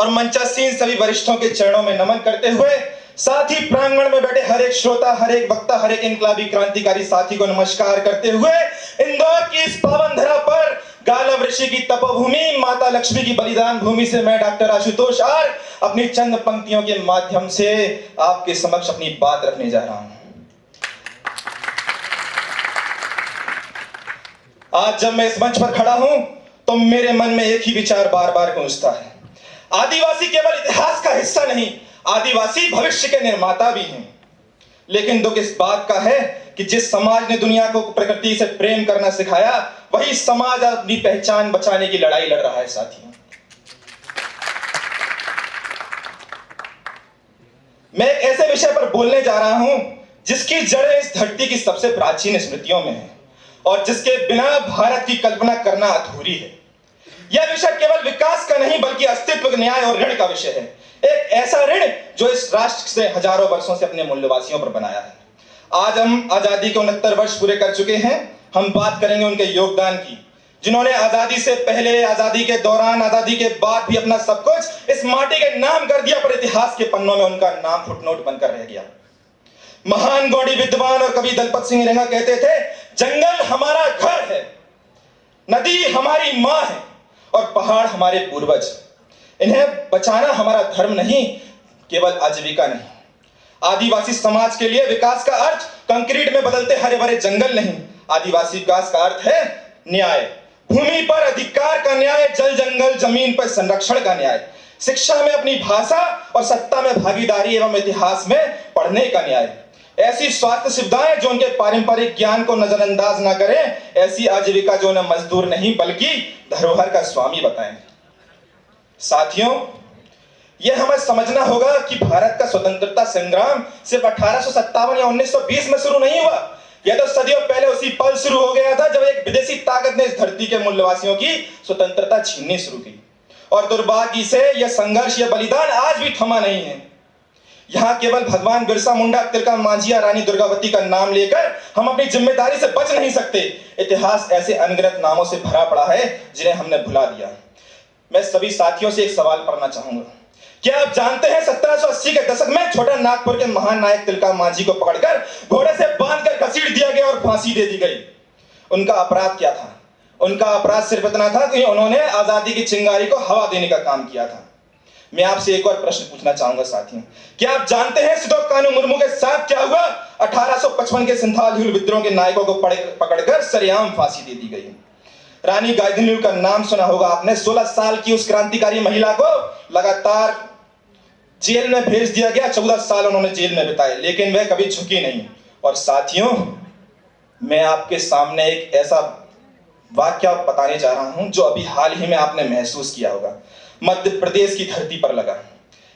और मंचासीन सभी वरिष्ठों के चरणों में नमन करते हुए, साथ ही प्रांगण में बैठे हर एक श्रोता, हर एक वक्ता, हर एक इनकलाबी क्रांतिकारी साथी को नमस्कार करते हुए, इंदौर की इस पावन धरा पर गालव ऋषि की तपोभूमि, माता लक्ष्मी की बलिदान भूमि से मैं डॉक्टर आशुतोष आर अपनी चंद पंक्तियों के माध्यम से आपके समक्ष अपनी बात रखने जा रहा हूं। आज जब मैं इस मंच पर खड़ा हूं तो मेरे मन में एक ही विचार बार बार गूंजता है। आदिवासी केवल इतिहास का हिस्सा नहीं, आदिवासी भविष्य के निर्माता भी हैं। लेकिन दुख इस बात का है कि जिस समाज ने दुनिया को प्रकृति से प्रेम करना सिखाया, वही समाज अपनी पहचान बचाने की लड़ाई लड़ रहा है। साथियों, मैं एक ऐसे विषय पर बोलने जा रहा हूं जिसकी जड़ें इस धरती की सबसे प्राचीन स्मृतियों में है और जिसके बिना भारत की कल्पना करना अधूरी है। यह विषय केवल विकास का नहीं बल्कि अस्तित्व, न्याय और ऋण का विषय है। एक ऐसा ऋण जो इस राष्ट्र से हजारों वर्षों से अपने मूल्यवासियों पर बनाया है। आज हम आजादी के 69 वर्ष पूरे कर चुके हैं। हम बात करेंगे उनके योगदान की, जिन्होंने आजादी से पहले, आजादी के दौरान, आजादी के बाद भी अपना सब कुछ इस माटी के नाम कर दिया, पर इतिहास के पन्नों में उनका नाम फुटनोट बनकर रह गया। महान गौड़ी विद्वान और कवि दलपत सिंह रेंगा कहते थे, जंगल हमारा घर है, नदी हमारी मां है और पहाड़ हमारे पूर्वज। इन्हें बचाना हमारा धर्म नहीं, केवल आजीविका नहीं। आदिवासी समाज के लिए विकास का अर्थ कंक्रीट में बदलते हरे भरे जंगल नहीं, आदिवासी विकास का अर्थ है न्याय। भूमि पर अधिकार का न्याय, जल जंगल जमीन पर संरक्षण का न्याय, शिक्षा में अपनी भाषा और सत्ता में भागीदारी एवं इतिहास में पढ़ने का न्याय, ऐसी स्वास्थ्य सुविधाएं जो उनके पारंपरिक ज्ञान को नजरअंदाज ना करें, ऐसी आजीविका जो उन्हें मजदूर नहीं बल्कि धरोहर का स्वामी बताएं। साथियों, यह हमें समझना होगा कि भारत का स्वतंत्रता संग्राम सिर्फ 1857 या 1920 में शुरू नहीं हुआ। यह तो सदियों पहले उसी पल शुरू हो गया था जब एक विदेशी ताकत ने इस धरती के मूल्यवासियों की स्वतंत्रता छीननी शुरू की। और दुर्भाग्य से यह संघर्ष, यह बलिदान आज भी थमा नहीं है। यहां केवल भगवान बिरसा मुंडा, तिलका मांझी या रानी दुर्गावती का नाम लेकर हम अपनी जिम्मेदारी से बच नहीं सकते। इतिहास ऐसे अनगिनत नामों से भरा पड़ा है जिन्हें हमने भुला दिया। मैं सभी साथियों से एक सवाल करना चाहूंगा, क्या आप जानते हैं 1780 के दशक में छोटा नागपुर के महान नायक तिलका मांझी को पकड़कर घोड़े से बांधकर घसीट दिया गया और फांसी दे दी गई। उनका अपराध क्या था? उनका अपराध सिर्फ इतना था कि उन्होंने आजादी की चिंगारी को हवा देने का काम किया था। मैं आपसे एक और प्रश्न पूछना चाहूंगा साथियों, क्या आप जानते हैं सिद्धो कान्हू मुर्मू के साथ क्या हुआ? 1855 के संथाल हुल विद्रोह के नायकों को पकड़कर सरेआम फांसी दे दी गई। रानी गाइदिन्यू का नाम सुना होगा आपने। 16 साल की उस क्रांतिकारी महिला को लगातार जेल में भेज दिया गया। 14 साल उन्होंने जेल में बिताए, लेकिन वह कभी झुकी नहीं। और साथियों, मैं आपके सामने एक ऐसा वाक्य बताने जा रहा हूं जो अभी हाल ही में आपने महसूस किया होगा। मध्य प्रदेश की धरती पर लगा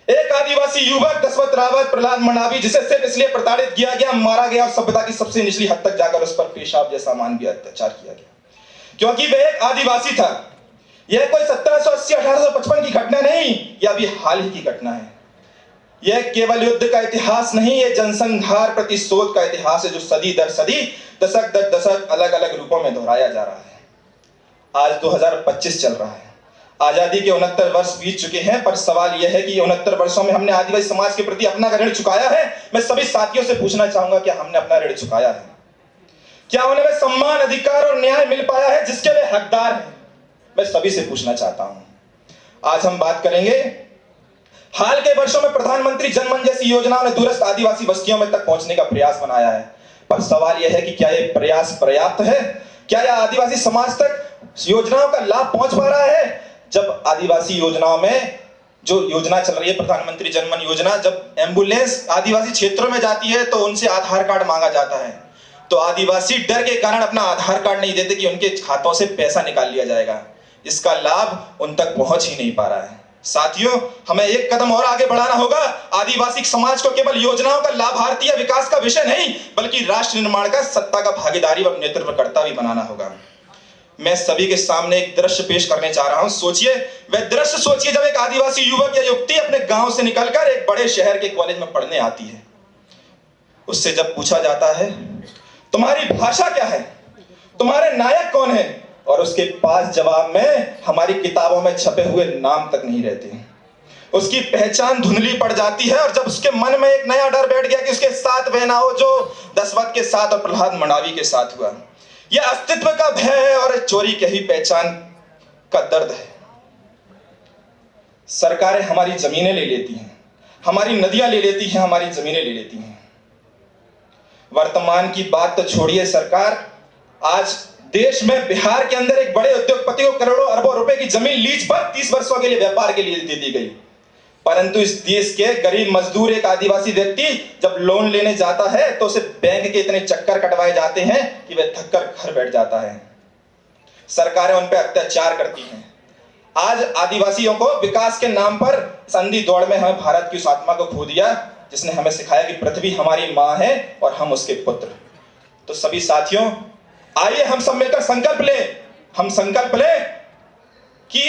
एक आदिवासी युवक दशरथ रावत प्रहलाद मंडावी, जिसे सिर्फ इसलिए प्रताड़ित किया गया, मारा गया और सभ्यता की सबसे निचली हद तक जाकर उस पर पेशाब जैसा मानवीय अत्याचार किया गया, क्योंकि वह एक आदिवासी था। यह कोई 1780-1855 की घटना नहीं, यह अभी हाल ही की घटना है। यह केवल युद्ध का इतिहास नहीं, यह जनसंहार प्रतिशोध का इतिहास है जो सदी दर सदी, दशक दर दशक अलग अलग रूपों में दोहराया जा रहा है। आज 2025 चल रहा है, आजादी के 69 वर्ष बीत चुके हैं, पर सवाल यह है कि 69 वर्षों में हमने आदिवासी समाज के प्रति अपना ऋण चुकाया है? मैं सभी साथियों से पूछना चाहूंगा, क्या हमने अपना ऋण चुकाया है? क्या उन्हें वह सम्मान, अधिकार और न्याय मिल पाया है जिसके वे हकदार हैं? मैं सभी से पूछना चाहता हूं। आज हम बात करेंगे, हाल के वर्षों में प्रधानमंत्री जनमन जैसी योजनाओं ने दूरस्थ आदिवासी बस्तियों में तक पहुंचने का प्रयास बनाया है, पर सवाल यह है कि क्या यह प्रयास पर्याप्त है? क्या यह आदिवासी समाज तक योजनाओं का लाभ पहुंच पा रहा है? जब आदिवासी योजनाओं में जो योजना चल रही है, प्रधानमंत्री जनमन योजना, जब एम्बुलेंस आदिवासी क्षेत्रों में जाती है तो उनसे आधार कार्ड मांगा जाता है, तो आदिवासी डर के कारण अपना आधार कार्ड नहीं देते कि उनके खातों से पैसा निकाल लिया जाएगा। इसका लाभ उन तक पहुंच ही नहीं पा रहा है। साथियों, हमें एक कदम और आगे बढ़ाना होगा। आदिवासी समाज को केवल योजनाओं का लाभार्थी या विकास का विषय नहीं, बल्कि राष्ट्र निर्माण का, सत्ता का भागीदारी और नेतृत्वकर्ता भी बनाना होगा। मैं सभी के सामने एक दृश्य पेश करने जा रहा हूं। सोचिए, वह दृश्य सोचिए जब एक आदिवासी युवक या युवती अपने गांव से निकलकर एक बड़े शहर के कॉलेज में पढ़ने आती है। उससे जब पूछा जाता है, तुम्हारी भाषा क्या है, तुम्हारे नायक कौन है, और उसके पास जवाब में हमारी किताबों में छपे हुए नाम तक नहीं रहते। उसकी पहचान धुंधली पड़ जाती है, और जब उसके मन में एक नया डर बैठ गया कि उसके साथ वह ना हो जो दशवत के साथ और प्रहलाद मंडावी के साथ हुआ। यह अस्तित्व का भय है और चोरी की ही पहचान का दर्द है। सरकारें हमारी जमीनें ले लेती हैं, हमारी नदियां ले लेती हैं, हमारी जमीनें ले लेती हैं। वर्तमान की बात तो छोड़िए, सरकार आज देश में बिहार के अंदर एक बड़े उद्योगपति को करोड़ों अरबों रुपए की जमीन लीज पर 30 वर्षों के लिए व्यापार के लिए दे दी गई, परंतु इस देश के गरीब मजदूर, एक आदिवासी व्यक्ति जब लोन लेने जाता है तो उसे बैंक के इतने चक्कर कटवाए जाते हैं कि वह थककर घर बैठ जाता है। सरकारें उन पर अत्याचार करती हैं। आज आदिवासियों को विकास के नाम पर संधि दौड़ में हमें भारत की उस आत्मा को खो दिया जिसने हमें सिखाया कि पृथ्वी हमारी मां है और हम उसके पुत्र। तो सभी साथियों, आइए हम सब मिलकर संकल्प लें, हम संकल्प लें कि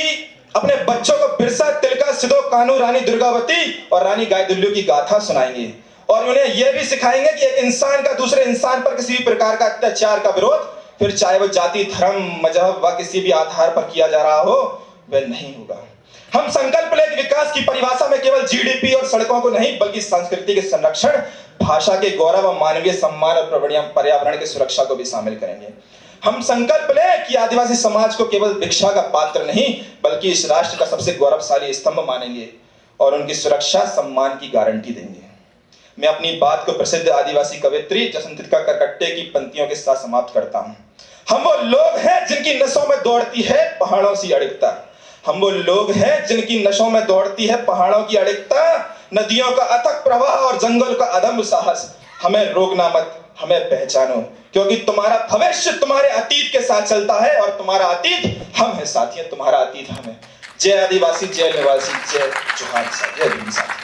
अपने बच्चों को बिरसा तिलका, सिधो कान्हू, रानी दुर्गावती और रानी गायदुल्लू की गाथा सुनाएंगे और उन्हें यह भी सिखाएंगे कि एक इंसान का दूसरे इंसान पर किसी भी प्रकार का अत्याचार का विरोध, फिर चाहे वो जाति, धर्म, मजहब व किसी भी आधार पर किया जा रहा हो, वह नहीं होगा। हम संकल्प लें कि विकास की परिभाषा में केवल जीडीपी और सड़कों को नहीं बल्कि संस्कृति के संरक्षण, भाषा के गौरव और मानवीय सम्मान और पर्यावरण की सुरक्षा को भी शामिल करेंगे। हम संकल्प लें कि आदिवासी समाज को केवल भिक्षा का पात्र नहीं बल्कि इस राष्ट्र का सबसे गौरवशाली स्तंभ मानेंगे और उनकी सुरक्षा, सम्मान की गारंटी देंगे। मैं अपनी बात को प्रसिद्ध आदिवासी कवयित्री जसवंतिका करकट्टे की पंक्तियों के साथ समाप्त करता हूं। हम वो लोग हैं जिनकी नसों में दौड़ती है पहाड़ों सी अडिगता। हम वो लोग हैं जिनकी नसों में दौड़ती है पहाड़ों की अडिगता, नदियों का अथक प्रवाह और जंगल का अदम्य साहस। हमें रोकना मत, हमें पहचानो, क्योंकि तुम्हारा भविष्य तुम्हारे अतीत के साथ चलता है और तुम्हारा अतीत हम है साथियों, तुम्हारा अतीत हम है। जय आदिवासी, जय निवासी, जय जोहार, जय भीम साथी।